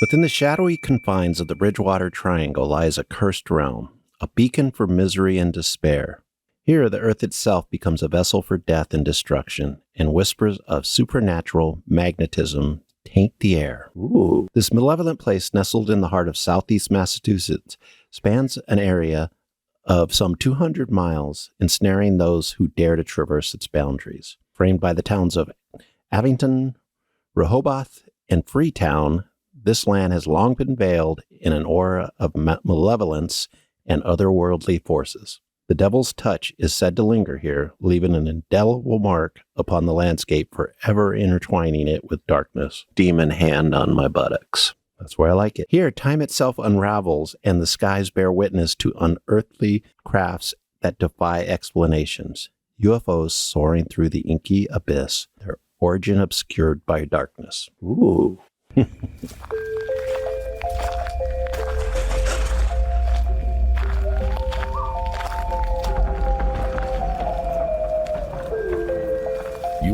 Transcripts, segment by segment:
Within the shadowy confines of the Bridgewater Triangle lies a cursed realm, a beacon for misery and despair. Here, the earth itself becomes a vessel for death and destruction, and whispers of supernatural magnetism taint the air. Ooh. This malevolent place, nestled in the heart of southeast Massachusetts, spans an area of some 200 miles, ensnaring those who dare to traverse its boundaries. Framed by the towns of Abington, Rehoboth, and Freetown, this land has long been veiled in an aura of malevolence and otherworldly forces. The devil's touch is said to linger here, leaving an indelible mark upon the landscape, forever intertwining it with darkness. Demon hand on my buttocks. That's where I like it. Here, time itself unravels, and the skies bear witness to unearthly crafts that defy explanations. UFOs soaring through the inky abyss, their origin obscured by darkness. Ooh. You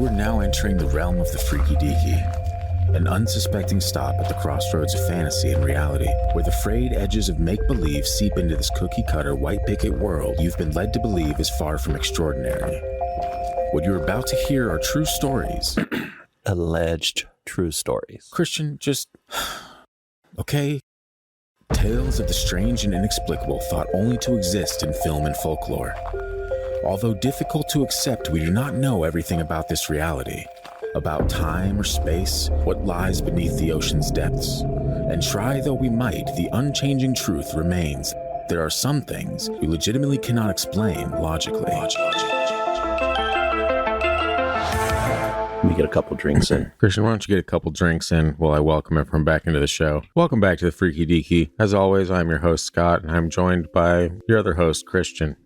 are now entering the realm of the freaky deaky, an unsuspecting stop at the crossroads of fantasy and reality, where the frayed edges of make-believe seep into this cookie-cutter white picket world you've been led to believe is far from extraordinary. What you're about to hear are true stories. Alleged true stories. Christian, just... okay? Tales of the strange and inexplicable thought only to exist in film and folklore. Although difficult to accept, we do not know everything about this reality, about time or space, what lies beneath the ocean's depths. And try though we might, the unchanging truth remains. There are some things we legitimately cannot explain logically. Let me get a couple drinks in. Christian, why don't you get a couple drinks in while I welcome everyone back into the show. Welcome back to the Freaky Deaky. As always, I'm your host, Scott, and I'm joined by your other host, Christian.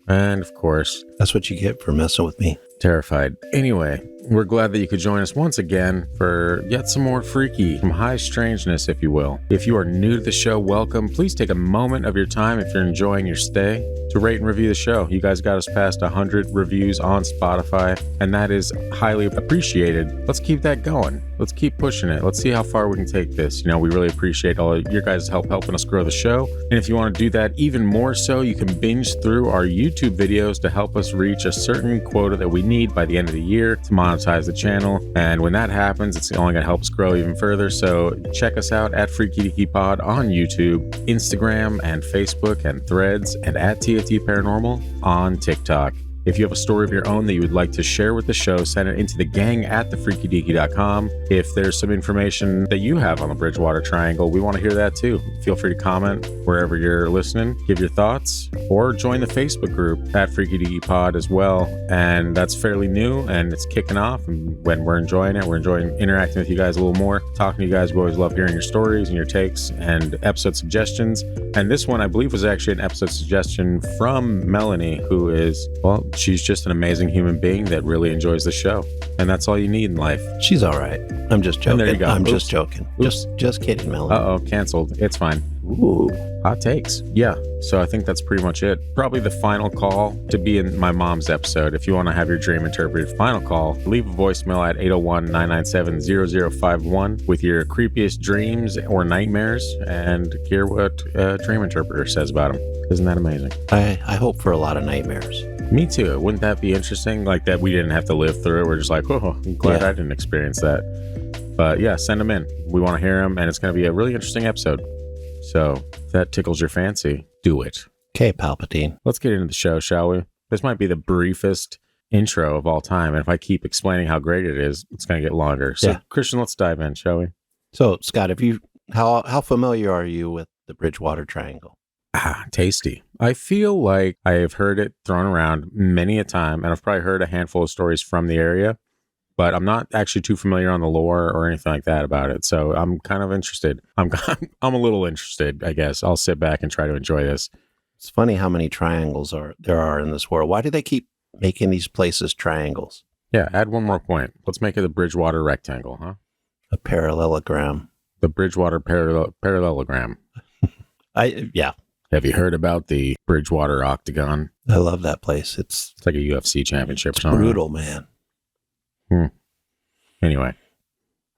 And, of course, that's what you get for messing with me. Terrified. Anyway, we're glad that you could join us once again for yet some more freaky, some high strangeness, if you will. If you are new to the show, welcome. Please take a moment of your time, if you're enjoying your stay, to rate and review the show. You guys got us past 100 reviews on Spotify, and that is highly appreciated. Let's keep that going. Let's keep pushing it. Let's see how far we can take this. You know, we really appreciate all of your guys' help helping us grow the show. And if you want to do that even more so, you can binge through our YouTube videos to help us reach a certain quota that we need by the end of the year to monetize the channel. And when that happens, it's only going to help us grow even further. So check us out at Freaky Deaky Pod on YouTube, Instagram, and Facebook, and Threads, and at TFT Paranormal on TikTok. If you have a story of your own that you would like to share with the show, send it into the gang at thefreakydeaky.com. If there's some information that you have on the Bridgewater Triangle, we want to hear that too. Feel free to comment wherever you're listening, give your thoughts, or join the Facebook group at Freaky Deaky Pod as well. And that's fairly new and it's kicking off. And when we're enjoying it, we're enjoying interacting with you guys a little more, talking to you guys. We always love hearing your stories and your takes and episode suggestions. And this one, I believe, was actually an episode suggestion from Melanie, who is, well, she's just an amazing human being that really enjoys the show. And that's all you need in life. She's all right. I'm just joking. And there you go. I'm just joking. Just kidding, Melanie. Uh-oh, canceled. It's fine. Ooh. Hot takes. Yeah. So I think that's pretty much it. Probably the final call to be in my mom's episode. If you want to have your dream interpreted, final call, leave a voicemail at 801-997-0051 with your creepiest dreams or nightmares and hear what a dream interpreter says about them. Isn't that amazing? I hope for a lot of nightmares. Me too. Wouldn't that be interesting? Like that we didn't have to live through it. We're just like, oh, I'm glad I didn't experience that. But yeah, send them in. We want to hear them, and it's going to be a really interesting episode. So if that tickles your fancy, do it. Okay, Palpatine. Let's get into the show, shall we? This might be the briefest intro of all time. And if I keep explaining how great it is, it's going to get longer. So Christian, let's dive in, shall we? So Scott, how familiar are you with the Bridgewater Triangle? Tasty. I feel like I have heard it thrown around many a time, and I've probably heard a handful of stories from the area, but I'm not actually too familiar on the lore or anything like that about it. So I'm kind of interested. I'm a little interested, I guess. I'll sit back and try to enjoy this. It's funny how many triangles there are in this world. Why do they keep making these places triangles? Yeah, add one more point. Let's make it a Bridgewater rectangle, huh? A parallelogram. The Bridgewater parallelogram. Have you heard about the Bridgewater Octagon? I love that place. It's like a UFC championship. It's brutal, man. Anyway,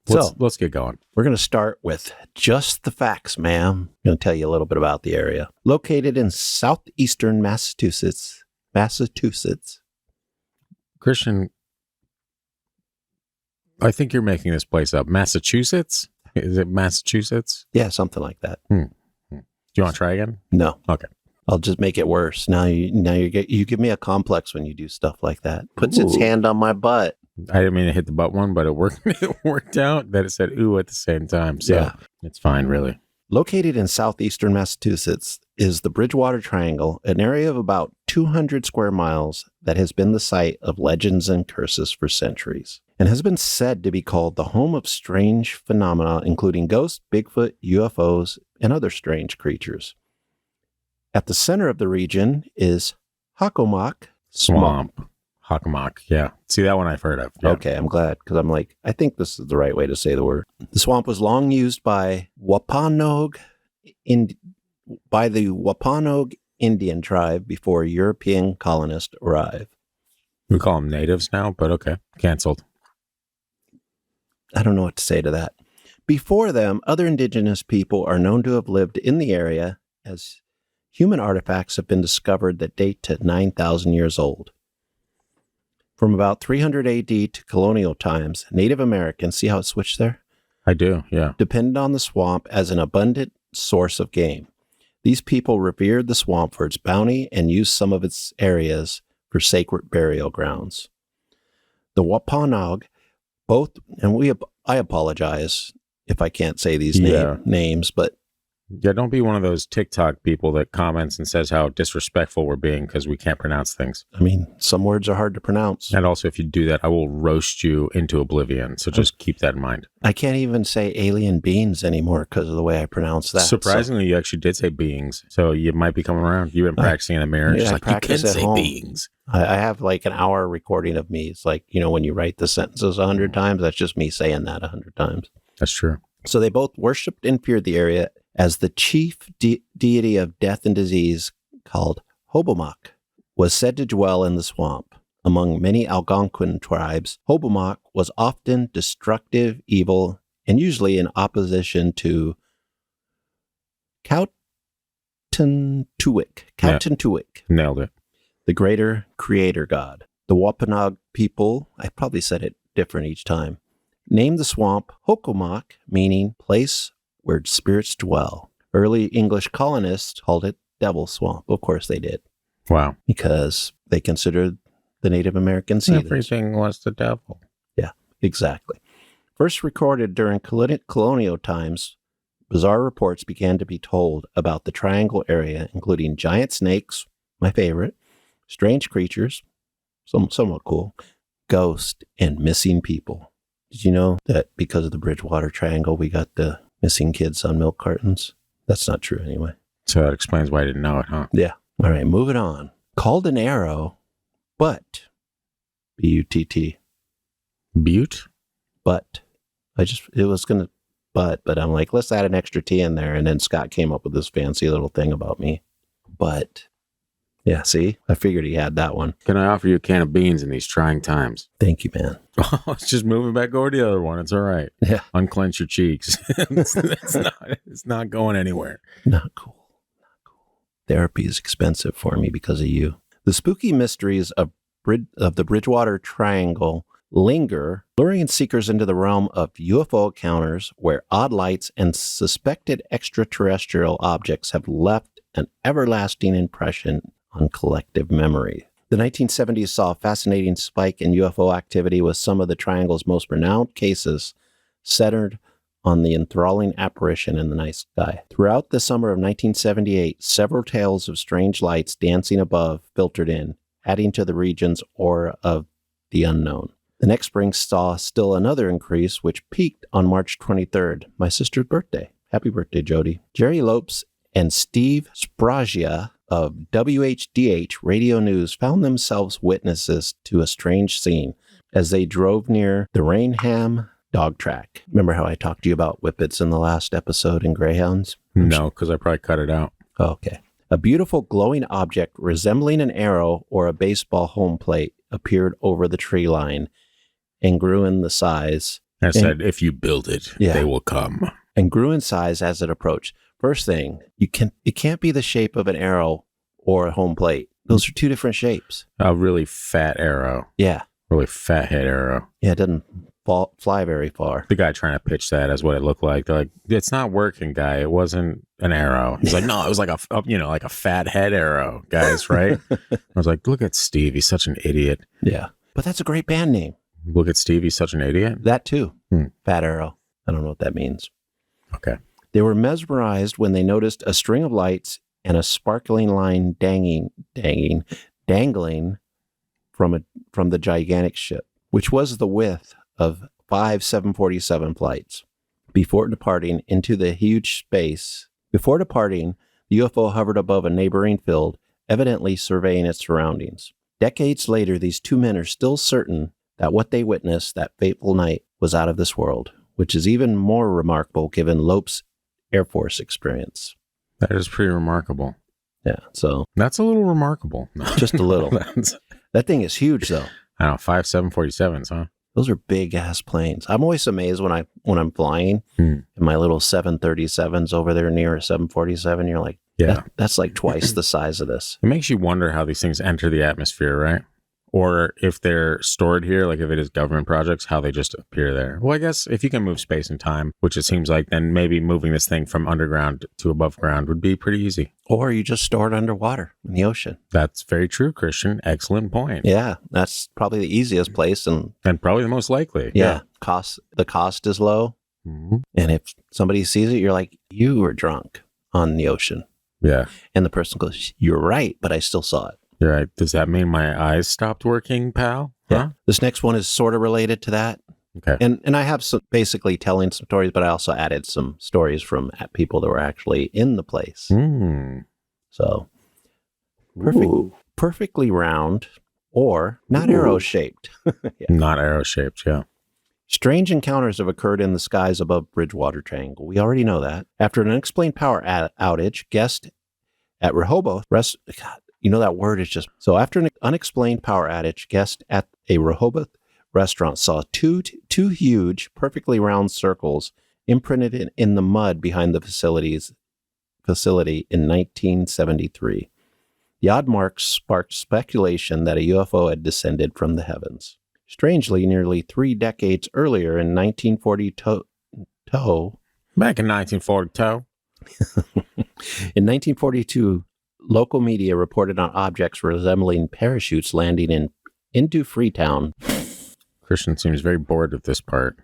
Let's get going. We're going to start with just the facts, ma'am. I'm going to tell you a little bit about the area. Located in southeastern Massachusetts. Christian, I think you're making this place up. Massachusetts? Is it Massachusetts? Yeah, something like that. Do you want to try again? No. Okay. I'll just make it worse. Now you give me a complex when you do stuff like that. Puts its hand on my butt. I didn't mean to hit the butt one, but it worked. It worked out that it said ooh at the same time. So yeah. It's fine, really. Located in southeastern Massachusetts is the Bridgewater Triangle, an area of about 200 square miles that has been the site of legends and curses for centuries, and has been said to be called the home of strange phenomena, including ghosts, Bigfoot, UFOs, and other strange creatures. At the center of the region is Hockomock Swamp. Hockomock, yeah. See, that one I've heard of. Yeah. Okay, I'm glad, because I'm like, I think this is the right way to say the word. The swamp was long used by the Wampanoag Indian tribe before European colonists arrived. We call them natives now, but okay. Canceled. I don't know what to say to that. Before them, other indigenous people are known to have lived in the area, as human artifacts have been discovered that date to 9,000 years old. From about 300 AD to colonial times, Native Americans, see how it switched there? I do, yeah. Depended on the swamp as an abundant source of game. These people revered the swamp for its bounty and used some of its areas for sacred burial grounds. The Wampanoag, I apologize if I can't say these names, but yeah, don't be one of those TikTok people that comments and says how disrespectful we're being because we can't pronounce things. I mean, some words are hard to pronounce. And also, if you do that, I will roast you into oblivion. So just keep that in mind. I can't even say alien beings anymore because of the way I pronounce that. Surprisingly, you actually did say beings. So you might be coming around. You've been practicing in the mirror. Yeah, just like, you can say beings. I have like an hour recording of me. It's like, when you write the sentences 100 times, that's just me saying that 100 times. That's true. So they both worshipped and feared the area as the chief deity of death and disease, called Hobomok, was said to dwell in the swamp. Among many Algonquin tribes, Hobomok was often destructive, evil, and usually in opposition to Kautantuik. Nailed it. The greater creator god. The Wampanoag people, I probably said it different each time, named the swamp Hockomock, meaning place where spirits dwell. Early English colonists called it Devil's Swamp. Of course they did. Wow. Because they considered the Native Americans heathens. Everything was the devil. Yeah, exactly. First recorded during colonial times, bizarre reports began to be told about the Triangle area, including giant snakes, my favorite, strange creatures, somewhat cool, ghosts, and missing people. Did you know that because of the Bridgewater Triangle, we got the missing kids on milk cartons? That's not true anyway. So that explains why I didn't know it, huh? Yeah. All right, moving on. Called an arrow, but, B-U-T-T. Butte? But. But I'm like, let's add an extra T in there. And then Scott came up with this fancy little thing about me. But. Yeah, see? I figured he had that one. Can I offer you a can of beans in these trying times? Thank you, man. Oh, it's just moving back over to the other one. It's all right. Yeah. Unclench your cheeks. It's not going anywhere. Not cool. Therapy is expensive for me because of you. The spooky mysteries of the Bridgewater Triangle linger, luring seekers into the realm of UFO encounters where odd lights and suspected extraterrestrial objects have left an everlasting impression on collective memory. The 1970s saw a fascinating spike in UFO activity, with some of the Triangle's most renowned cases centered on the enthralling apparition in the night sky. Throughout the summer of 1978, several tales of strange lights dancing above filtered in, adding to the region's aura of the unknown. The next spring saw still another increase, which peaked on March 23rd, my sister's birthday. Happy birthday, Jody. Jerry Lopes and Steve Spragia of WHDH Radio News found themselves witnesses to a strange scene as they drove near the Rainham dog track. Remember how I talked to you about whippets in the last episode in greyhounds? No, because I probably cut it out. Okay. A beautiful glowing object resembling an arrow or a baseball home plate appeared over the tree line and grew in the size I said, if you build it, Yeah. they will come. And grew in size as it approached. First thing, it can't be the shape of an arrow or a home plate. Those are two different shapes. A really fat arrow. Yeah. Really fat head arrow. Yeah, it doesn't fly very far. The guy trying to pitch that as what it looked like. They're like, it's not working, guy. It wasn't an arrow. He's like, no, it was like like a fat head arrow, guys, right? I was like, look at Steve. He's such an idiot. Yeah. But that's a great band name. Look at Steve. He's such an idiot. That too. Hmm. Fat arrow. I don't know what that means. Okay. They were mesmerized when they noticed a string of lights and a sparkling line dangling from the gigantic ship, which was the width of 5 747 flights. Before departing into the huge space, the UFO hovered above a neighboring field, evidently surveying its surroundings. Decades later, these two men are still certain that what they witnessed that fateful night was out of this world, which is even more remarkable given Lope's Air Force experience. That is pretty remarkable. Yeah, so That's a little remarkable. just a little. That thing is huge, though. I don't know, 5 747s, huh? Those are big ass planes. I'm always amazed when I'm flying and my little 737's over there near a 747. You're like, Yeah. that's like twice the size of this. It makes you wonder how these things enter the atmosphere, right? Or if they're stored here, like if it is government projects, how they just appear there. Well, I guess if you can move space and time, which it seems like, then maybe moving this thing from underground to above ground would be pretty easy. Or you just store it underwater in the ocean. That's very true, Christian. Excellent point. Yeah, that's probably the easiest place, and probably the most likely. the cost is low. Mhm. And if somebody sees it, you're like, you were drunk on the ocean. Yeah. And the person goes, you're right, but I still saw it. You're right. Does that mean my eyes stopped working, pal? Yeah. Huh? This next one is sort of related to that. Okay. And I have basically telling some stories, but I also added some stories from people that were actually in the place. So perfectly round or not arrow shaped. Not arrow shaped, yeah. Strange encounters have occurred in the skies above Bridgewater Triangle. We already know that. After an unexplained power outage, guests at Rehoboth after an unexplained power outage, guests at a Rehoboth restaurant saw two huge, perfectly round circles imprinted in the mud behind the facility in 1973. The odd marks sparked speculation that a UFO had descended from the heavens. Strangely, nearly 3 decades earlier in 1942, Back in 1942. in 1942, local media reported on objects resembling parachutes landing into Freetown. Christian seems very bored of this part.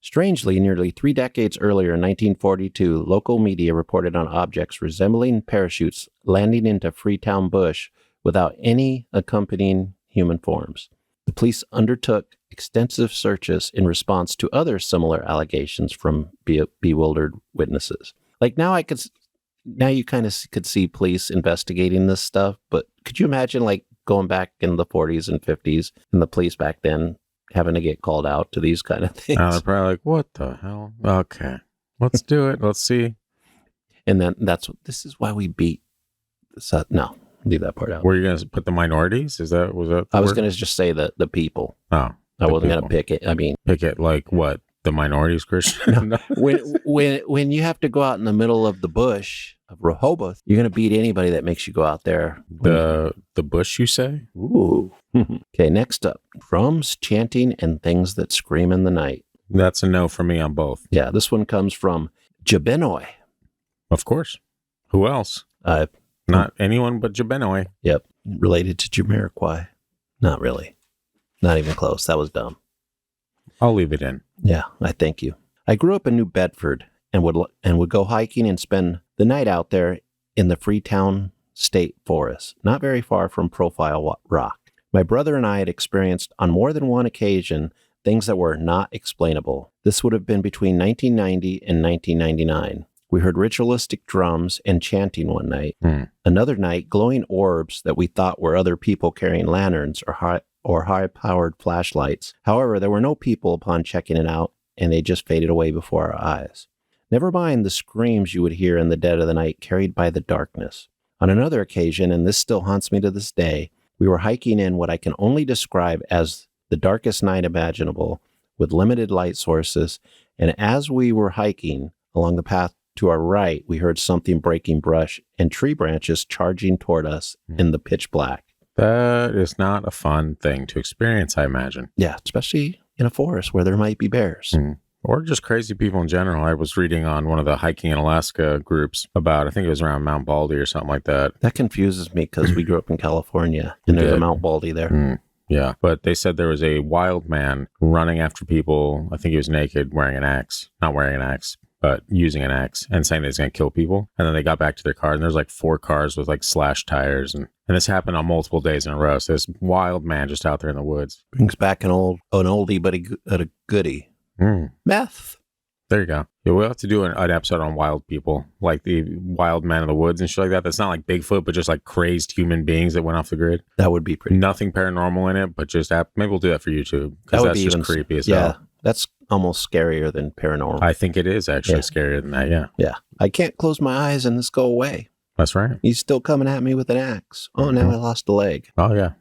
Strangely, nearly 3 decades earlier in 1942, local media reported on objects resembling parachutes landing into Freetown Bush without any accompanying human forms. The police undertook extensive searches in response to other similar allegations from bewildered witnesses. Like now you kind of could see police investigating this stuff, but could you imagine like going back in the 40s and 50s and the police back then having to get called out to these kind of things? They're probably like, what the hell? Okay, let's do it. Let's see. And then this is why we beat. No, leave that part out. Were you going to put the minorities? Was that? I was going to just say the people. Oh, I wasn't going to pick it. I mean, pick it like what? The minorities, Christian? No. when you have to go out in the middle of the bush of Rehoboth, you're going to beat anybody that makes you go out there. The bush, you say? Ooh. Okay, next up, drums, chanting, and things that scream in the night. That's a no for me on both. Yeah, this one comes from Jabenoy. Of course. Who else? Not anyone but Jabenoy. Yep, related to Jamiroquai. Not really. Not even close. That was dumb. I'll leave it in. Yeah, I thank you. I grew up in New Bedford and would go hiking and spend the night out there in the Freetown State Forest, not very far from Profile Rock. My brother and I had experienced on more than one occasion things that were not explainable. This would have been between 1990 and 1999. We heard ritualistic drums and chanting one night. Another night, glowing orbs that we thought were other people carrying lanterns or high-powered flashlights. However, there were no people upon checking it out, and they just faded away before our eyes. Never mind the screams you would hear in the dead of the night carried by the darkness. On another occasion, and this still haunts me to this day, we were hiking in what I can only describe as the darkest night imaginable with limited light sources, and as we were hiking along the path to our right, we heard something breaking brush and tree branches charging toward us in the pitch black. That is not a fun thing to experience, I imagine. Yeah, especially in a forest where there might be bears. Or just crazy people in general. I was reading on one of the hiking in Alaska groups about, I think it was around Mount Baldy or something like that. That confuses me because we grew up in California and there's a Mount Baldy there. Yeah, but they said there was a wild man running after people. I think he was naked, wearing an axe. Not wearing an axe, but using an axe, and saying that he's going to kill people. And then they got back to their car, and there's like 4 cars with like slashed tires. And this happened on multiple days in a row. So this wild man just out there in the woods. Brings back an oldie, but a goodie. Meth. There you go. Yeah, we'll have to do an episode on wild people, like the wild man in the woods and shit like that. That's not like Bigfoot, but just like crazed human beings that went off the grid. That would be pretty. Nothing paranormal in it, but just maybe we'll do that for YouTube, because that's just creepy as hell. Yeah, that's almost scarier than paranormal. I think it is actually scarier than that. Yeah. Yeah. I can't close my eyes and this go away. That's right. He's still coming at me with an axe. Oh, now I lost a leg. Oh, yeah.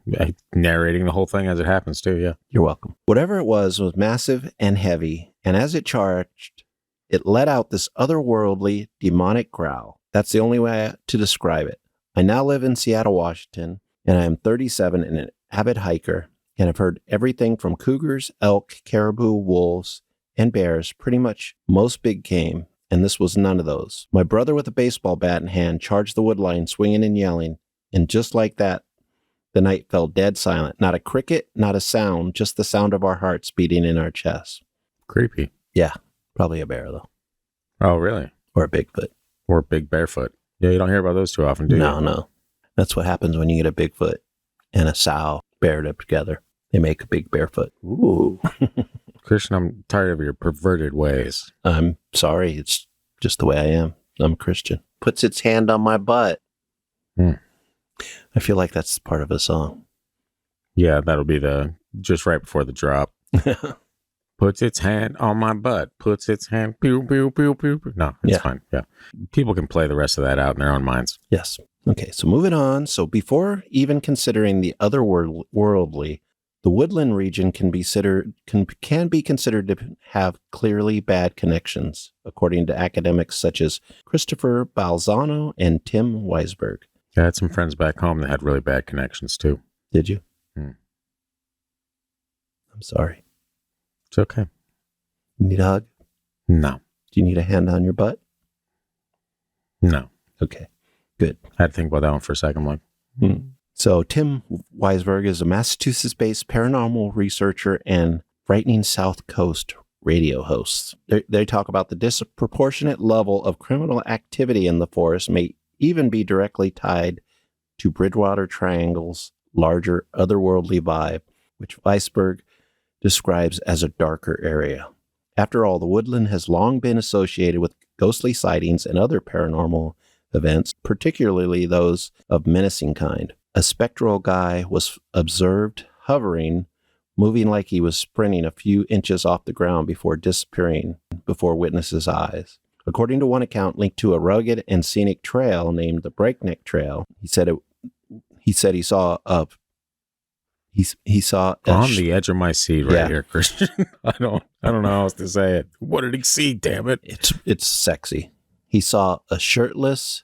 Narrating the whole thing as it happens, too. Yeah. You're welcome. Whatever it was massive and heavy, and as it charged, it let out this otherworldly, demonic growl. That's the only way to describe it. I now live in Seattle, Washington, and I am 37 and an avid hiker, and I've heard everything from cougars, elk, caribou, wolves, and bears, pretty much most big game. And this was none of those. My brother with a baseball bat in hand charged the woodline, swinging and yelling. And just like that, the night fell dead silent. Not a cricket, not a sound, just the sound of our hearts beating in our chests. Creepy. Yeah, probably a bear, though. Oh, really? Or a Bigfoot. Or a big barefoot. Yeah, you don't hear about those too often, do you? No. That's what happens when you get a Bigfoot and a sow paired up together. They make a big barefoot. Ooh. Christian, I'm tired of your perverted ways. I'm sorry. It's just the way I am. I'm a Christian. Puts its hand on my butt. I feel like that's part of a song. Yeah, that'll be just right before the drop. Puts its hand on my butt. Puts its hand. Pew, pew, pew, pew, pew. No, it's fine. Yeah. People can play the rest of that out in their own minds. Yes. Okay, so moving on. So before even considering the otherworldly, the woodland region can be considered to have clearly bad connections, according to academics such as Christopher Balzano and Tim Weisberg. I had some friends back home that had really bad connections too. Did you? I'm sorry. It's okay. You need a hug? No. Do you need a hand on your butt? No. Okay, good. I had to think about that one for a second. I'm like, So Tim Weisberg is a Massachusetts-based paranormal researcher and Frightening South Coast radio host. They talk about the disproportionate level of criminal activity in the forest may even be directly tied to Bridgewater Triangle's larger otherworldly vibe, which Weisberg describes as a darker area. After all, the woodland has long been associated with ghostly sightings and other paranormal events, particularly those of menacing kind. A spectral guy was observed hovering, moving like he was sprinting a few inches off the ground before disappearing before witnesses' eyes. According to one account linked to a rugged and scenic trail named the Breakneck Trail, he said he saw on the edge of my seat right here, Christian. I don't know how else to say it. What did he see? Damn it! It's sexy. He saw a shirtless,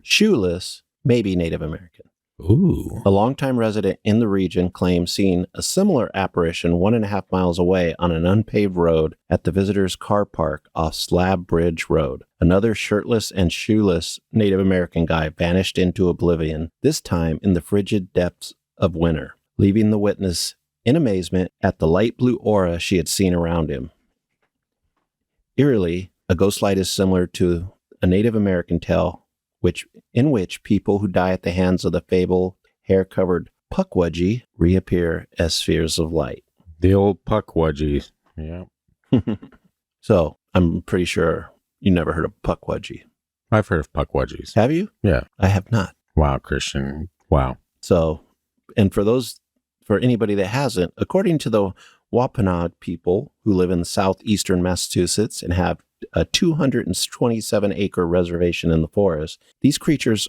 shoeless, maybe Native American. Ooh. A longtime resident in the region claims seeing a similar apparition 1.5 miles away on an unpaved road at the visitor's car park off Slab Bridge Road. Another shirtless and shoeless Native American guy vanished into oblivion, this time in the frigid depths of winter, leaving the witness in amazement at the light blue aura she had seen around him. Eerily, a ghost light is similar to a Native American tale in which people who die at the hands of the fabled hair-covered Pukwudgie reappear as spheres of light. The old Pukwudgies. Yeah. So, I'm pretty sure you never heard of Pukwudgie. I've heard of Pukwudgies. Have you? Yeah. I have not. Wow, Christian. Wow. So, and for anybody that hasn't, according to the Wampanoag people who live in southeastern Massachusetts and have a 227-acre reservation in the forest, these creatures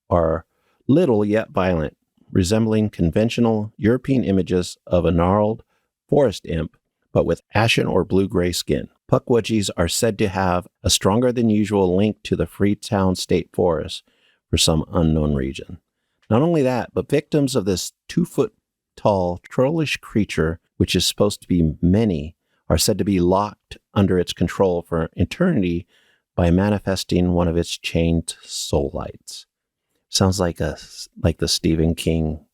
are little yet violent, resembling conventional European images of a gnarled forest imp, but with ashen or blue-gray skin. Pukwudgies are said to have a stronger than usual link to the Freetown State Forest for some unknown reason. Not only that, but victims of this 2-foot-tall, trollish creature, which is supposed to be many, are said to be locked under its control for eternity by manifesting one of its chained soul lights. Sounds like the Stephen King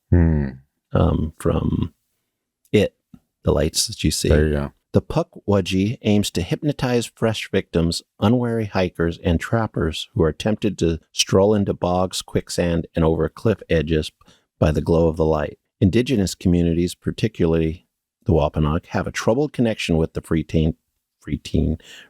from It, the lights that you see. There you go. The Pukwudgie aims to hypnotize fresh victims, unwary hikers, and trappers who are tempted to stroll into bogs, quicksand, and over cliff edges by the glow of the light. Indigenous communities, particularly the Wampanoag, have a troubled connection with the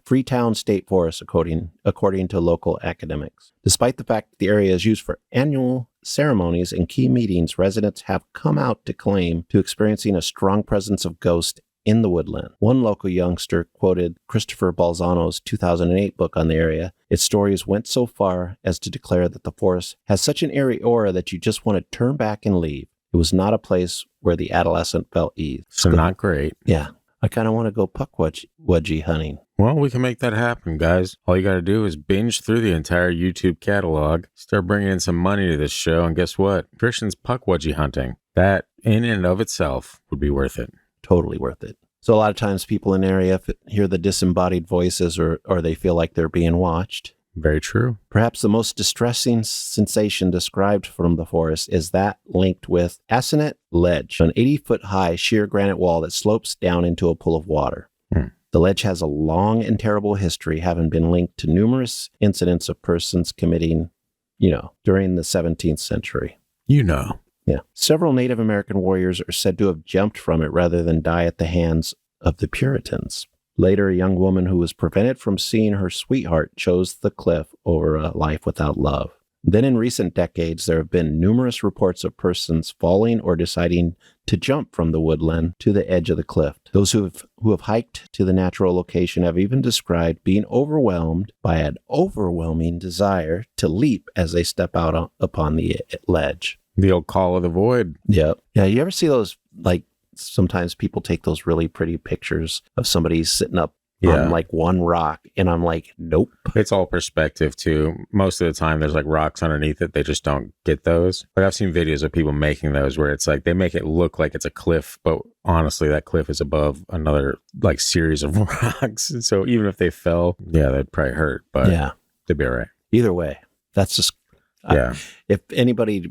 Freetown State Forest, according to local academics. Despite the fact that the area is used for annual ceremonies and key meetings, residents have come out to claim to experiencing a strong presence of ghosts in the woodland. One local youngster quoted Christopher Balzano's 2008 book on the area. Its stories went so far as to declare that the forest has such an eerie aura that you just want to turn back and leave. It was not a place where the adolescent felt ease. So not great. Yeah. I kind of want to go Pukwudgie hunting. Well, we can make that happen, guys. All you got to do is binge through the entire YouTube catalog, start bringing in some money to this show, and guess what? Christian's Pukwudgie hunting. That, in and of itself, would be worth it. Totally worth it. So a lot of times people in the area hear the disembodied voices or they feel like they're being watched. Very true. Perhaps the most distressing sensation described from the forest is that linked with Asinet Ledge, an 80-foot-high sheer granite wall that slopes down into a pool of water. The ledge has a long and terrible history, having been linked to numerous incidents of persons committing, during the 17th century. Yeah. Several Native American warriors are said to have jumped from it rather than die at the hands of the Puritans. Later, a young woman who was prevented from seeing her sweetheart chose the cliff over a life without love. Then in recent decades, there have been numerous reports of persons falling or deciding to jump from the woodland to the edge of the cliff. Those who have hiked to the natural location have even described being overwhelmed by an overwhelming desire to leap as they step out upon the ledge. The old call of the void. Yep. Yeah, you ever see those, sometimes people take those really pretty pictures of somebody sitting up on one rock, and I'm like, nope. It's all perspective too. Most of the time there's rocks underneath it. They just don't get those. I've seen videos of people making those where it's they make it look like it's a cliff, but honestly that cliff is above another series of rocks. So even if they fell, they'd probably hurt, but they'd be all right. Either way, that's just if anybody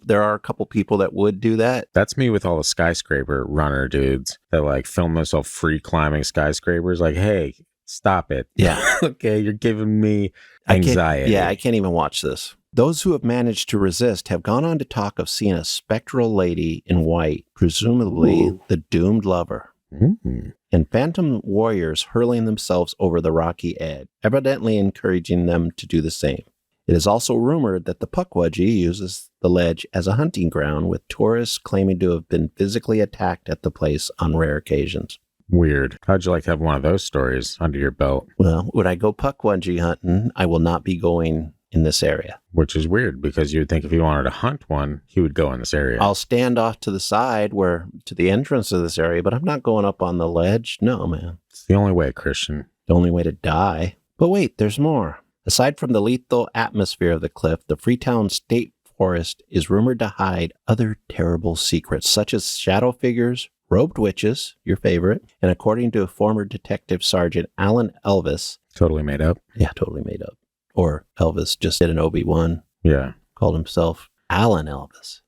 there are a couple people that would do that. That's me with all the skyscraper runner dudes that film themselves free climbing skyscrapers. Hey, stop it. Yeah. Okay, you're giving me anxiety. I can't even watch this. Those who have managed to resist have gone on to talk of seeing a spectral lady in white, presumably the doomed lover. And phantom warriors hurling themselves over the rocky edge, evidently encouraging them to do the same. It is also rumored that the Pukwudgie uses the ledge as a hunting ground, with tourists claiming to have been physically attacked at the place on rare occasions. Weird. How'd you like to have one of those stories under your belt? Well, when I go Pukwudgie hunting, I will not be going in this area. Which is weird, because you would think if he wanted to hunt one, he would go in this area. I'll stand off to the side to the entrance of this area, but I'm not going up on the ledge. No, man. It's the only way, Christian. The only way to die. But wait, there's more. Aside from the lethal atmosphere of the cliff, the Freetown State Forest is rumored to hide other terrible secrets, such as shadow figures, robed witches, your favorite, and according to former Detective Sergeant Alan Elvis. Totally made up. Yeah, totally made up. Or Elvis just did an Obi-Wan. Yeah. Called himself Alan Elvis.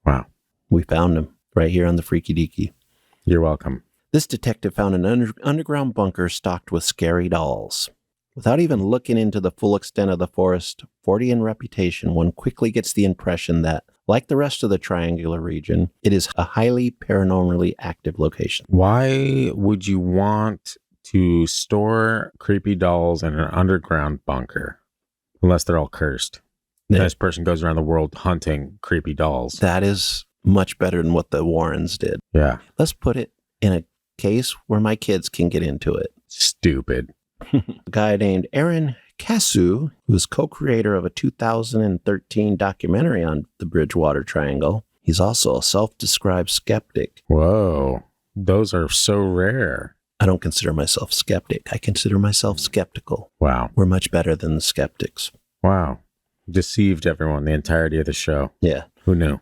Wow. We found him right here on the Freaky Deaky. You're welcome. This detective found an underground bunker stocked with scary dolls. Without even looking into the full extent of the forest, 40 in reputation, one quickly gets the impression that, like the rest of the triangular region, it is a highly paranormally active location. Why would you want to store creepy dolls in an underground bunker? Unless they're all cursed. This person goes around the world hunting creepy dolls. That is much better than what the Warrens did. Yeah. Let's put it in a case where my kids can get into it. Stupid. A guy named Aaron Casu, who is co-creator of a 2013 documentary on the Bridgewater Triangle. He's also a self-described skeptic. Whoa. Those are so rare. I don't consider myself skeptic. I consider myself skeptical. Wow. We're much better than the skeptics. Wow. Deceived everyone the entirety of the show. Yeah. Who knew?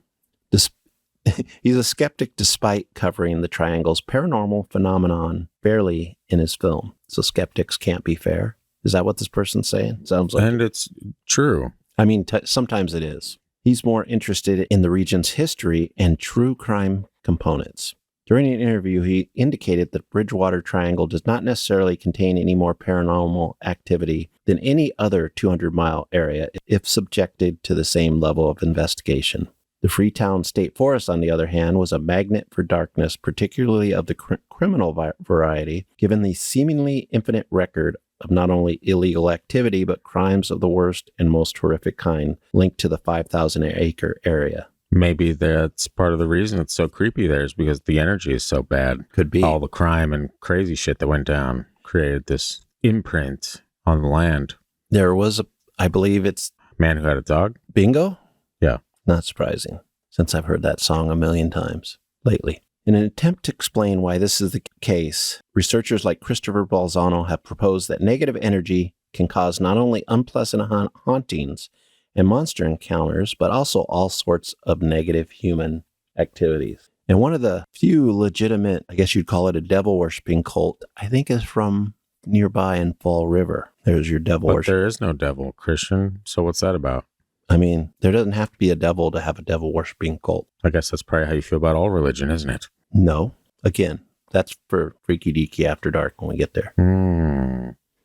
He's a skeptic despite covering the triangle's paranormal phenomenon fairly in his film. So skeptics can't be fair. Is that what this person's saying? Sounds like. And it's true. I mean, sometimes it is. He's more interested in the region's history and true crime components. During an interview, he indicated that Bridgewater Triangle does not necessarily contain any more paranormal activity than any other 200-mile area if subjected to the same level of investigation. The Freetown State Forest, on the other hand, was a magnet for darkness, particularly of the criminal variety, given the seemingly infinite record of not only illegal activity, but crimes of the worst and most horrific kind linked to the 5,000-acre area. Maybe that's part of the reason it's so creepy there is because the energy is so bad. Could be. All the crime and crazy shit that went down created this imprint on the land. There was I believe it's... Man Who Had a Dog? Bingo? Yeah. Not surprising, since I've heard that song a million times lately. In an attempt to explain why this is the case, researchers like Christopher Balzano have proposed that negative energy can cause not only unpleasant hauntings and monster encounters, but also all sorts of negative human activities. And one of the few legitimate, I guess you'd call it a devil-worshipping cult, I think is from nearby in Fall River. There's your devil worship. But there is no devil, Christian. So what's that about? I mean, there doesn't have to be a devil to have a devil-worshipping cult. I guess that's probably how you feel about all religion, isn't it? No. Again, that's for Freaky Deaky After Dark when we get there.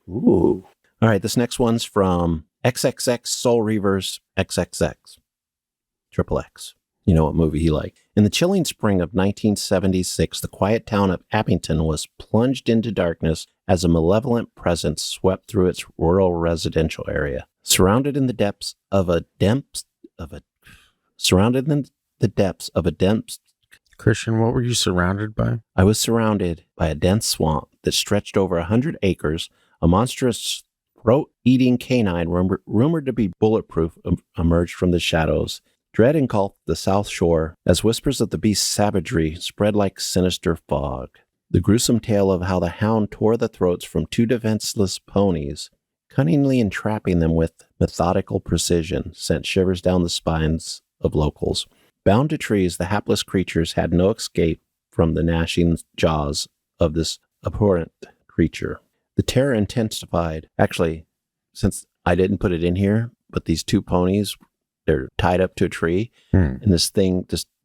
Ooh. All right, this next one's from XXX Soul Reavers XXX. Triple X. You know what movie he liked. In the chilling spring of 1976, the quiet town of Abington was plunged into darkness as a malevolent presence swept through its rural residential area. Surrounded in the depths of a dense... Christian, what were you surrounded by? I was surrounded by a dense swamp that stretched over 100 acres. A monstrous throat-eating canine rumored to be bulletproof emerged from the shadows. Dread engulfed the south shore as whispers of the beast's savagery spread like sinister fog. The gruesome tale of how the hound tore the throats from two defenseless ponies, cunningly entrapping them with methodical precision, sent shivers down the spines of locals. Bound to trees, the hapless creatures had no escape from the gnashing jaws of this abhorrent creature. The terror intensified. Actually, since I didn't put it in here, but these two ponies, they're tied up to a tree, and this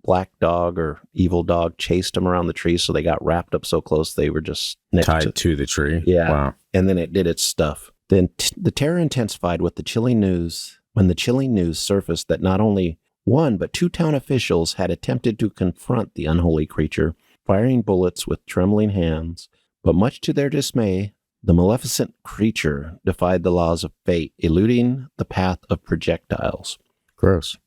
black dog or evil dog chased them around the tree, so they got wrapped up so close they were just tied to the tree. Yeah. Wow. And then it did its stuff. Then the terror intensified with the chilling news when the chilling news surfaced that not only one but two town officials had attempted to confront the unholy creature, firing bullets with trembling hands, but much to their dismay, the maleficent creature defied the laws of fate, eluding the path of projectiles. Gross.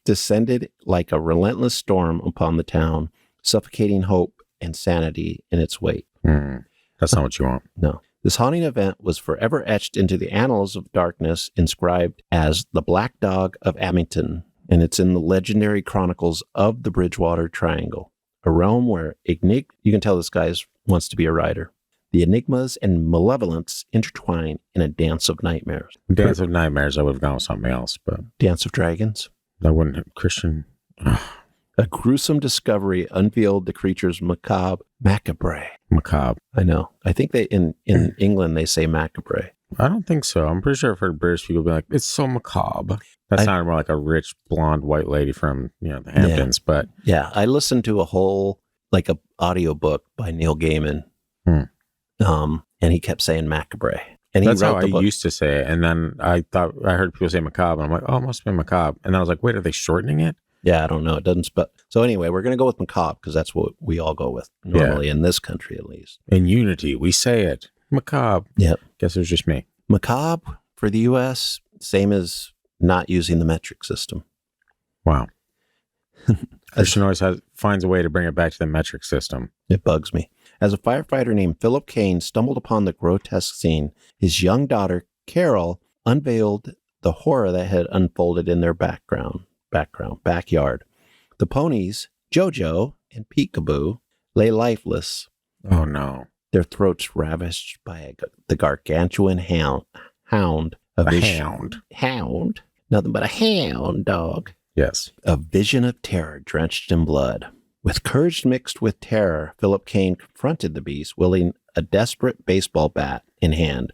Descended like a relentless storm upon the town, suffocating hope and sanity in its wake. That's not what you want. No. This haunting event was forever etched into the annals of darkness, inscribed as the Black Dog of Abington, and it's in the legendary chronicles of the Bridgewater Triangle, a realm where you can tell this guy wants to be a writer. The enigmas and malevolence intertwine in a dance of nightmares. Dance of Nightmares, I would have gone with something else, but... Dance of Dragons? I wouldn't have... Christian... A gruesome discovery unveiled the creature's macabre. Macabre. I know. I think they in England they say macabre. I don't think so. I'm pretty sure I've heard British people be like, it's so macabre. That sounded more like a rich, blonde, white lady from, the Hamptons, but... Yeah, I listened to a whole, a audiobook by Neil Gaiman. And he kept saying macabre. And that's how I used to say it. And then I heard people say macabre. And I'm like, oh, it must be macabre. And then I was like, wait, are they shortening it? Yeah, I don't know. It doesn't. So anyway, we're going to go with macabre because that's what we all go with normally in this country, at least. In unity, we say it. Macabre. Yep. Guess it was just me. Macabre for the U.S., same as not using the metric system. Wow. Christian always finds a way to bring it back to the metric system. It bugs me. As a firefighter named Philip Kane stumbled upon the grotesque scene, his young daughter, Carol, unveiled the horror that had unfolded in their backyard. The ponies, Jojo and Peekaboo, lay lifeless, Oh, no. their throats ravished by the gargantuan hound. A hound. Hound. Nothing but a hound dog. Yes. A vision of terror drenched in blood. With courage mixed with terror, Philip Kane confronted the beast, wielding a desperate baseball bat in hand.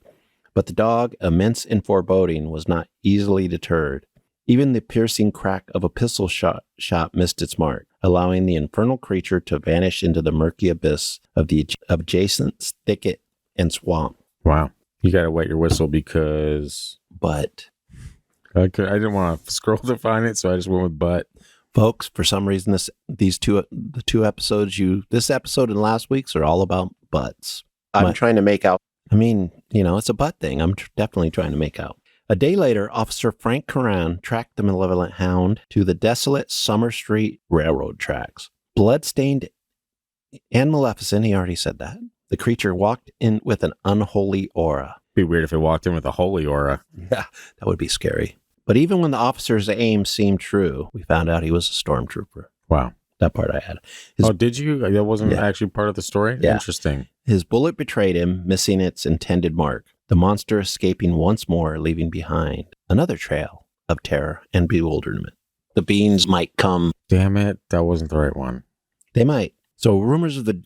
But the dog, immense in foreboding, was not easily deterred. Even the piercing crack of a pistol shot missed its mark, allowing the infernal creature to vanish into the murky abyss of the adjacent thicket and swamp. Wow. You got to wet your whistle because... But... I didn't want to scroll to find it, so I just went with but. Folks, for some reason, this episode and last week's are all about butts. I'm trying to make out. I mean, it's a butt thing. I'm definitely trying to make out. A day later, Officer Frank Curran tracked the malevolent hound to the desolate Summer Street railroad tracks. Bloodstained and maleficent, he already said that. The creature walked in with an unholy aura. Be weird if it walked in with a holy aura. Yeah, that would be scary. But even when the officer's aim seemed true, we found out he was a stormtrooper. Wow. That part I had. Did you? That wasn't actually part of the story? Yeah. Interesting. His bullet betrayed him, missing its intended mark. The monster escaping once more, leaving behind another trail of terror and bewilderment. The beans might come. Damn it. That wasn't the right one. They might. So rumors of the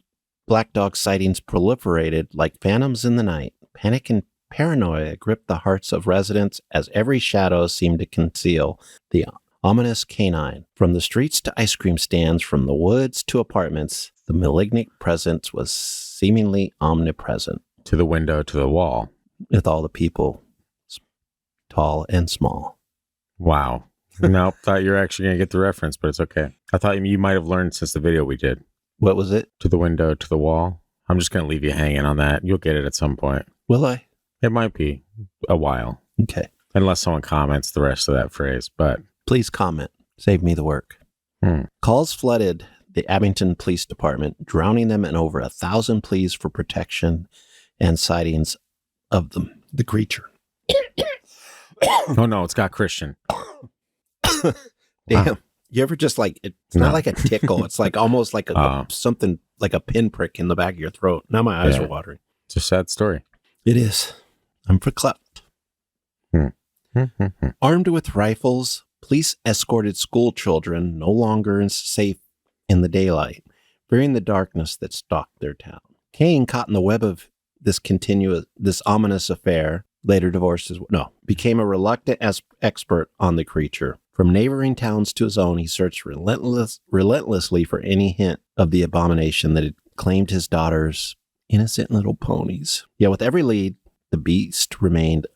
black dog sightings proliferated like phantoms in the night. Panic and paranoia gripped the hearts of residents as every shadow seemed to conceal the ominous canine. From the streets to ice cream stands, from the woods to apartments, the malignant presence was seemingly omnipresent. To the window, to the wall. With all the people, tall and small. Wow. Nope. Thought you were actually going to get the reference, but it's okay. I thought you might have learned since the video we did. What was it? To the window, to the wall. I'm just going to leave you hanging on that. You'll get it at some point. Will I? It might be a while. Okay. Unless someone comments the rest of that phrase, but... Please comment. Save me the work. Calls flooded the Abington Police Department, drowning them in over 1,000 pleas for protection and sightings of the creature. Oh no, it's got Christian. Damn. Wow. You ever just it's not like a tickle. It's like almost like something like a pinprick in the back of your throat. Now my eyes are watering. It's a sad story. It is. I'm verklempt. Armed with rifles, police escorted school children no longer safe in the daylight, fearing the darkness that stalked their town. Kane, caught in the web of this ominous affair, later became a reluctant expert on the creature. From neighboring towns to his own, he searched relentlessly for any hint of the abomination that had claimed his daughter's innocent little ponies. Yet with every lead, the beast remained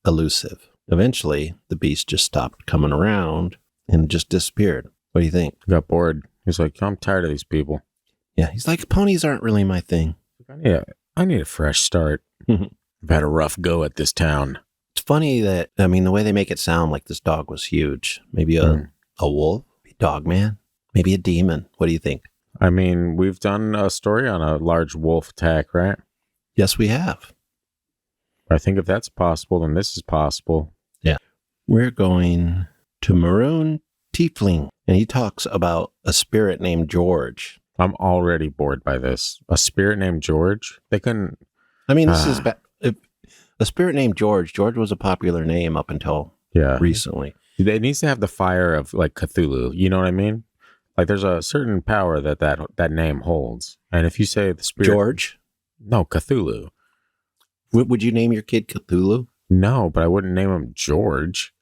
elusive. Eventually, the beast just stopped coming around and just disappeared. What do you think? Got bored. He's like, I'm tired of these people. Yeah, he's like, ponies aren't really my thing. I need a fresh start. I've had a rough go at this town. It's funny that, the way they make it sound like this dog was huge. Maybe a wolf, a dog man, maybe a demon. What do you think? I mean, we've done a story on a large wolf attack, right? Yes, we have. I think if that's possible, then this is possible. Yeah. We're going to Maroon Tiefling, and he talks about a spirit named George. I'm already bored by this. A spirit named George? They couldn't... this is... A spirit named George. George was a popular name up until recently. It needs to have the fire of, like, Cthulhu. You know what I mean? Like, there's a certain power that name holds. And if you say the spirit... George? No, Cthulhu. Would you name your kid Cthulhu? No, but I wouldn't name him George.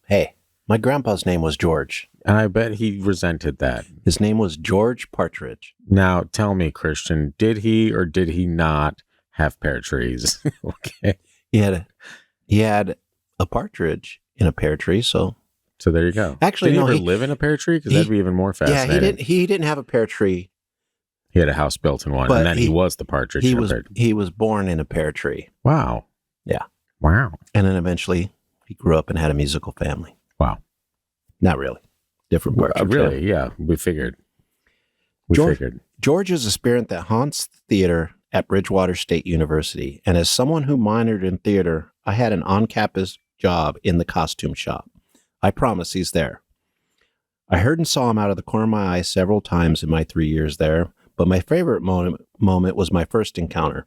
Hey, my grandpa's name was George. And I bet he resented that. His name was George Partridge. Now, tell me, Christian, did he or did he not have pear trees? Okay. He had a partridge in a pear tree, so there you go. Actually, did he no, ever live in a pear tree? Because that'd be even more fascinating. Yeah, he didn't have a pear tree. He had a house built in one, but and then he was the partridge. He was born in a pear tree. Wow. Yeah. Wow. And then eventually he grew up and had a musical family. Wow. Not really. Different partridge. Really? Yeah. We figured. George is a spirit that haunts the theater at Bridgewater State University. And as someone who minored in theater, I had an on-campus job in the costume shop. I promise he's there. I heard and saw him out of the corner of my eye several times in my 3 years there, but my favorite moment was my first encounter.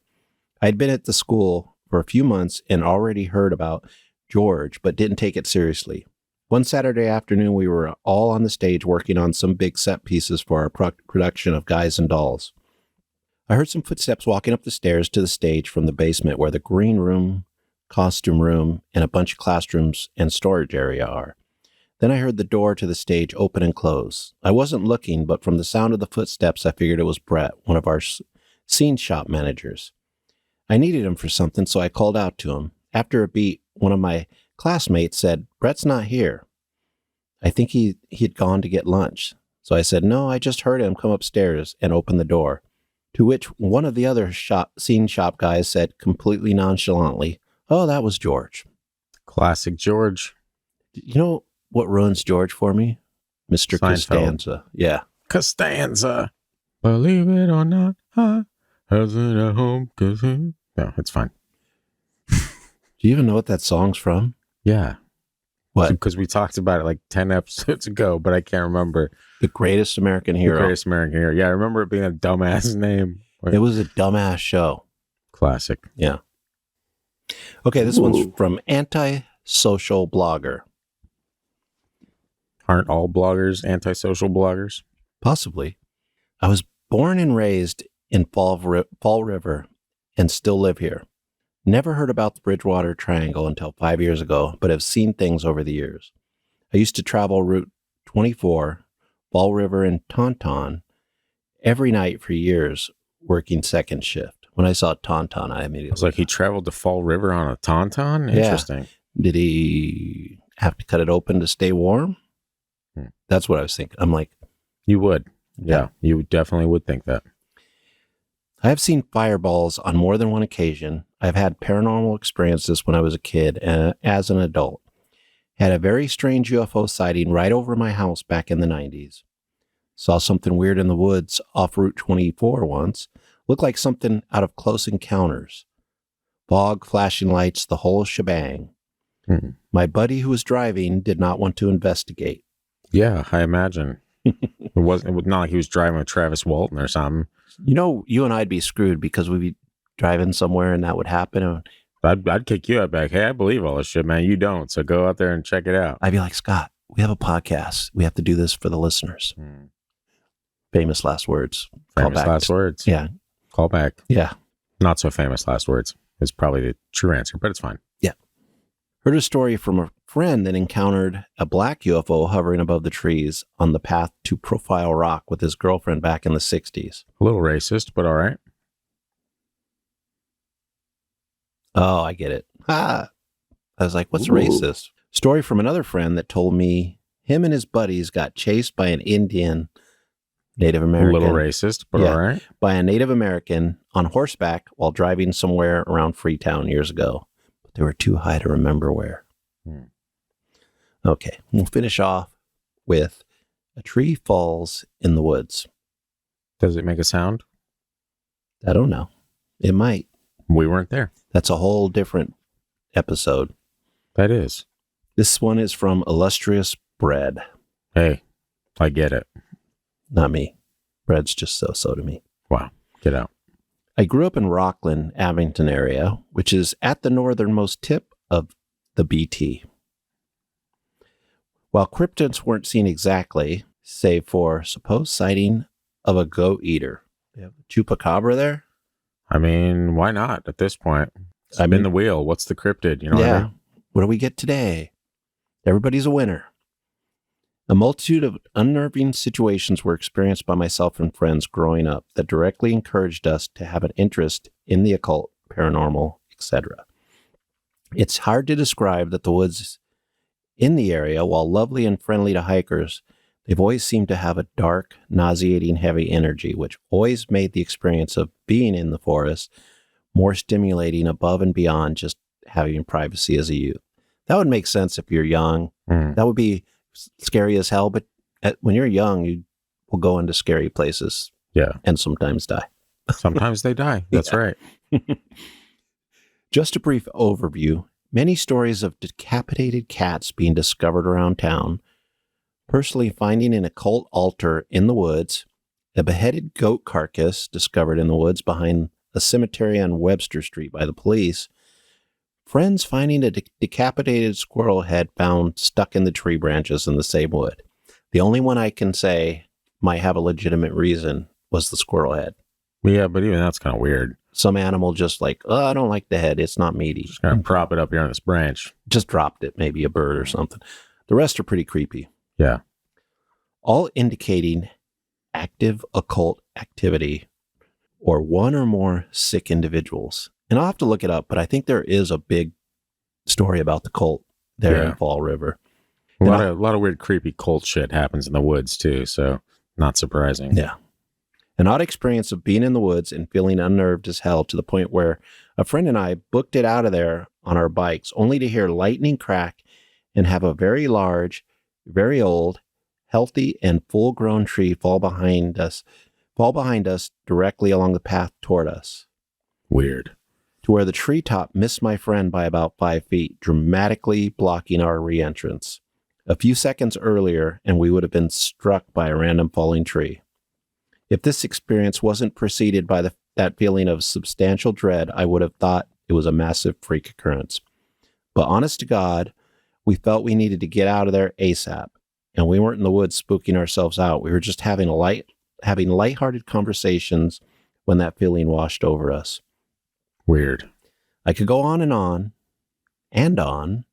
I'd been at the school for a few months and already heard about George, but didn't take it seriously. One Saturday afternoon, we were all on the stage working on some big set pieces for our production of Guys and Dolls. I heard some footsteps walking up the stairs to the stage from the basement where the green room, costume room, and a bunch of classrooms and storage area are. Then I heard the door to the stage open and close. I wasn't looking, but from the sound of the footsteps, I figured it was Brett, one of our scene shop managers. I needed him for something, so I called out to him. After a beat, one of my classmates said, "Brett's not here." I think he'd gone to get lunch. So I said, "No, I just heard him come upstairs," and opened the door. To which one of the other scene shop guys said completely nonchalantly, "Oh, that was George." Classic George. You know what ruins George for me? Mr. Seinfeld. Costanza. Yeah. Costanza. Believe it or not, I hasn't at home. No, it's fine. Do you even know what that song's from? Yeah. What? Because we talked about it like 10 episodes ago, but I can't remember. The Greatest American Hero. The Greatest American Hero. Yeah, I remember it being a dumbass name. It was a dumbass show. Classic. Yeah. Okay, this one's from Antisocial Blogger. Aren't all bloggers antisocial bloggers? Possibly. I was born and raised in Fall River and still live here. Never heard about the Bridgewater Triangle until 5 years ago, but have seen things over the years. I used to travel Route 24, Fall River and Tauntaun every night for years, working second shift. When I saw Tauntaun, I immediately... It was like he traveled to Fall River on a Tauntaun? Interesting. Yeah. Did he have to cut it open to stay warm? That's what I was thinking. I'm like... You would. Yeah, you definitely would think that. I have seen fireballs on more than one occasion. I've had paranormal experiences when I was a kid and as an adult. Had a very strange UFO sighting right over my house back in the 90s. Saw something weird in the woods off Route 24 once. Looked like something out of Close Encounters. Fog, flashing lights, the whole shebang. My buddy who was driving did not want to investigate. Yeah, I imagine. It was not like he was driving with Travis Walton or something. You know, you and I'd be screwed because we'd be driving somewhere and that would happen. I'd kick you out back. Hey, I believe all this shit, man. You don't. So go out there and check it out. I'd be like, "Scott, we have a podcast. We have to do this for the listeners." Famous last words. Famous last words. Yeah. Call back. Yeah. Not so famous last words is probably the true answer, but it's fine. Yeah. Heard a story from a friend that encountered a black UFO hovering above the trees on the path to Profile Rock with his girlfriend back in the 60s. A little racist, but all right. Oh, I get it. I was like, what's racist? Story from another friend that told me him and his buddies got chased by an Indian Native American. A little racist, but all right. By a Native American on horseback while driving somewhere around Freetown years ago. But they were too high to remember where. Okay, we'll finish off with a tree falls in the woods. Does it make a sound? I don't know. It might. We weren't there. That's a whole different episode. That is. This one is from Illustrious Bread. Hey, I get it. Not me. Bread's just so to me. Wow. Get out. I grew up in Rockland, Abington area, which is at the northernmost tip of the BT. While cryptids weren't seen exactly, save for supposed sighting of a goat eater. You have a chupacabra there? I mean, why not at this point? Spin the wheel. What's the cryptid? You know what I mean? What do we get today? Everybody's a winner. A multitude of unnerving situations were experienced by myself and friends growing up that directly encouraged us to have an interest in the occult, paranormal, etc. It's hard to describe that the woods in the area, while lovely and friendly to hikers, they've always seemed to have a dark, nauseating, heavy energy, which always made the experience of being in the forest more stimulating above and beyond just having privacy as a youth. That would make sense if you're young. That would be scary as hell, but when you're young, you will go into scary places. Yeah. And sometimes die. Sometimes they die. That's right. Just a brief overview. Many stories of decapitated cats being discovered around town, personally finding an occult altar in the woods, a beheaded goat carcass discovered in the woods behind a cemetery on Webster Street by the police, friends finding a decapitated squirrel head found stuck in the tree branches in the same wood. The only one I can say might have a legitimate reason was the squirrel head. Yeah, but even that's kind of weird. Some animal just like, oh, I don't like the head. It's not meaty. Just kind of prop it up here on this branch. Just dropped it, maybe a bird or something. The rest are pretty creepy. Yeah. All indicating active occult activity or one or more sick individuals. And I'll have to look it up, but I think there is a big story about the cult there in Fall River. A lot of weird, creepy cult shit happens in the woods too, so not surprising. Yeah. An odd experience of being in the woods and feeling unnerved as hell to the point where a friend and I booked it out of there on our bikes, only to hear lightning crack and have a very large, very old, healthy, and full-grown tree fall behind us directly along the path toward us. Weird. To where the treetop missed my friend by about 5 feet, dramatically blocking our re-entrance. A few seconds earlier, and we would have been struck by a random falling tree. If this experience wasn't preceded by that feeling of substantial dread, I would have thought it was a massive freak occurrence. But honest to God, we felt we needed to get out of there ASAP. And we weren't in the woods spooking ourselves out. We were just having lighthearted conversations when that feeling washed over us. Weird. I could go on and on and on.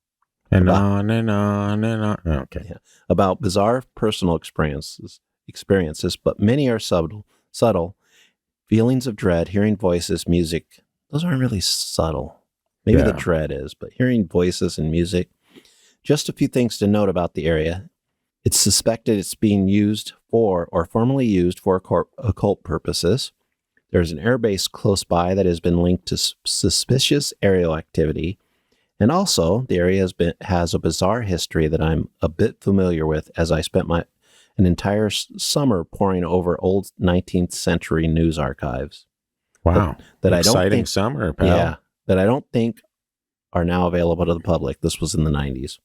And on and on and on. Okay. Yeah, about bizarre personal experiences, but many are subtle. Feelings of dread, hearing voices, music, those aren't really subtle. Maybe the dread is, but hearing voices and music. Just a few things to note about the area. It's suspected it's being used for, or formerly used for, occult purposes. There's an airbase close by that has been linked to suspicious aerial activity. And also, the area has a bizarre history that I'm a bit familiar with, as I spent an entire summer poring over old 19th century news archives. Wow. That exciting I don't think, summer, pal. Yeah, that I don't think are now available to the public. This was in the 90s.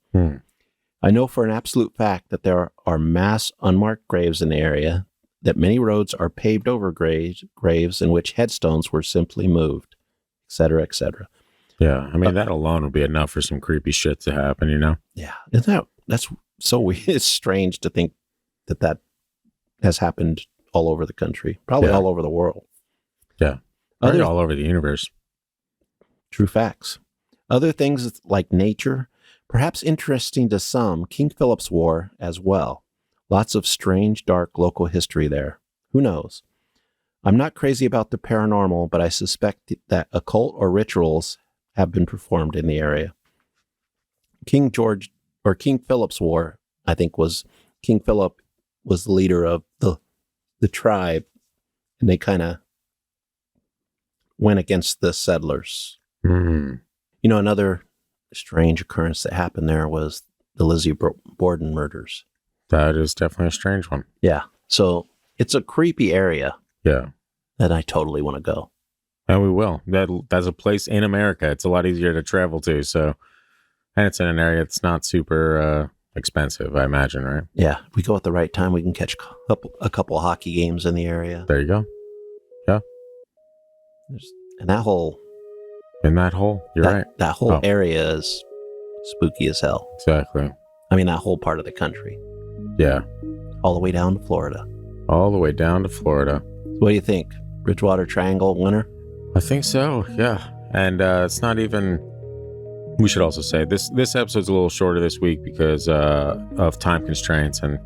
I know for an absolute fact that there are mass unmarked graves in the area, that many roads are paved over graves in which headstones were simply moved, etc., etc. Yeah, I mean, that alone would be enough for some creepy shit to happen, you know? Yeah, that's so weird. It's strange to think that has happened all over the country, probably all over the world. Yeah, probably all over the universe. True facts. Other things like nature, perhaps interesting to some, King Philip's War as well. Lots of strange, dark local history there. Who knows? I'm not crazy about the paranormal, but I suspect that occult or rituals have been performed in the area. King Philip's War, I think, King Philip was the leader of the tribe, and they kind of went against the settlers. Mm. You know, another strange occurrence that happened there was the Lizzie Borden murders. That is definitely a strange one. Yeah. So it's a creepy area. Yeah. That I totally want to go. And we will. That's a place in America. It's a lot easier to travel to. So, and it's in an area that's not super expensive, I imagine, right? Yeah. If we go at the right time, we can catch a couple hockey games in the area. There you go. Yeah. And that whole... In that hole? You're right. That whole area is spooky as hell. Exactly. I mean, that whole part of the country. Yeah. All the way down to Florida. All the way down to Florida. What do you think? Bridgewater Triangle winner? I think so, yeah. And it's not even... We should also say, this episode's a little shorter this week because of time constraints. And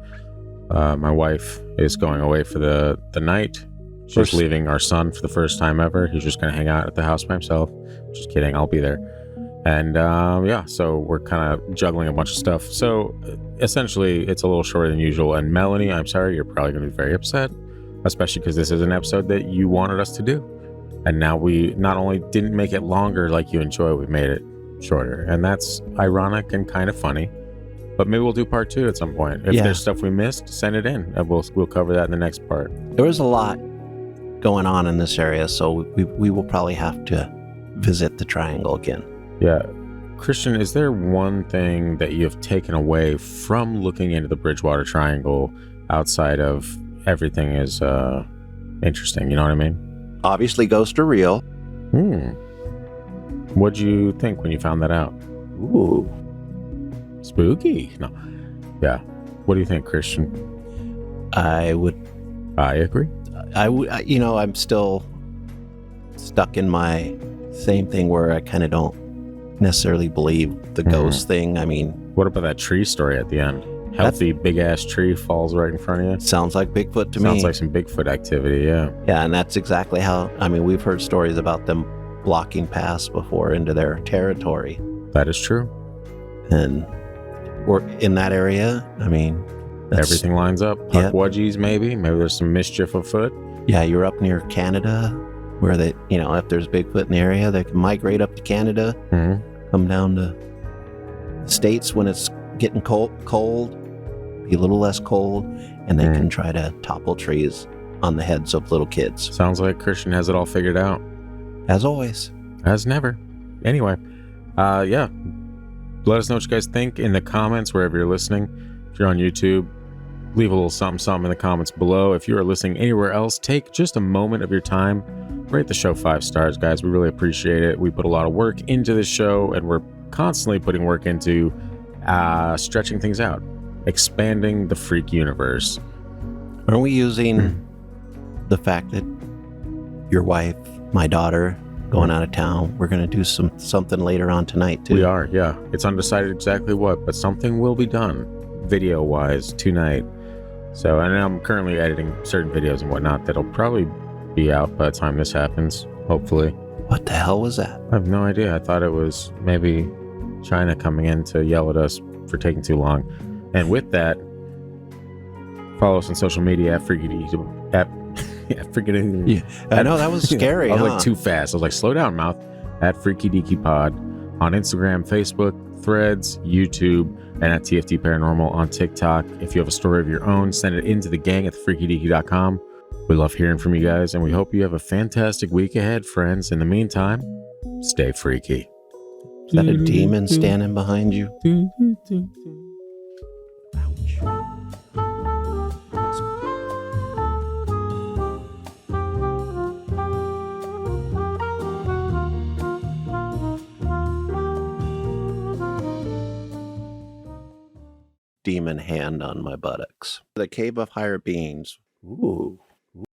my wife is going away for the night. She's leaving our son for the first time ever. He's just going to hang out at the house by himself. Just kidding, I'll be there. And so we're kind of juggling a bunch of stuff. So essentially, it's a little shorter than usual. And Melanie, I'm sorry, you're probably going to be very upset, especially because this is an episode that you wanted us to do. And now we not only didn't make it longer like you enjoy, we made it shorter. And that's ironic and kind of funny. But maybe we'll do part 2 at some point. If there's stuff we missed, send it in. And we'll cover that in the next part. There was a lot going on in this area, so we will probably have to visit the triangle again. Yeah. Christian, is there one thing that you've taken away from looking into the Bridgewater Triangle outside of, everything is interesting. You know what I mean? Obviously, ghosts are real. What'd you think when you found that out? Ooh. Spooky. No. Yeah. What do you think, Christian? I agree. I'm still stuck in my same thing where I kind of don't necessarily believe the ghost thing. I mean, what about that tree story at the end? Healthy, big-ass tree falls right in front of you. Sounds like Bigfoot to me. Sounds like some Bigfoot activity, yeah. Yeah, and that's exactly how, we've heard stories about them blocking paths before into their territory. That is true. And we're in that area, everything lines up. Pukwudgies, maybe there's some mischief afoot. Yeah, you're up near Canada, where they, if there's Bigfoot in the area, they can migrate up to Canada, come down to the States when it's getting cold, be a little less cold, and they can try to topple trees on the heads of little kids. Sounds like Christian has it all figured out. As always. As never. Anyway, yeah. Let us know what you guys think in the comments wherever you're listening. If you're on YouTube, leave a little something in the comments below. If you are listening anywhere else, take just a moment of your time. Rate the show 5 stars, guys. We really appreciate it. We put a lot of work into this show, and we're constantly putting work into stretching things out, expanding the freak universe. Aren't we using the fact that your wife, my daughter, going out of town, we're going to do something later on tonight too? We are, yeah. It's undecided exactly what, but something will be done video-wise tonight. So, and I'm currently editing certain videos and whatnot that'll probably be out by the time this happens, hopefully. What the hell was that? I have no idea. I thought it was maybe China coming in to yell at us for taking too long. And with that, follow us on social media at Freaky I know, that was scary. I was like too fast. I was like, slow down, mouth. At Freaky Deaky Pod on Instagram, Facebook, Threads, YouTube, and at TFT Paranormal on TikTok. If you have a story of your own, send it into the gang at thefreakydeaky.com. We love hearing from you guys, and we hope you have a fantastic week ahead, friends. In the meantime, stay freaky. Is that a demon standing behind you? Demon hand on my buttocks. The Cave of Higher Beings. Ooh.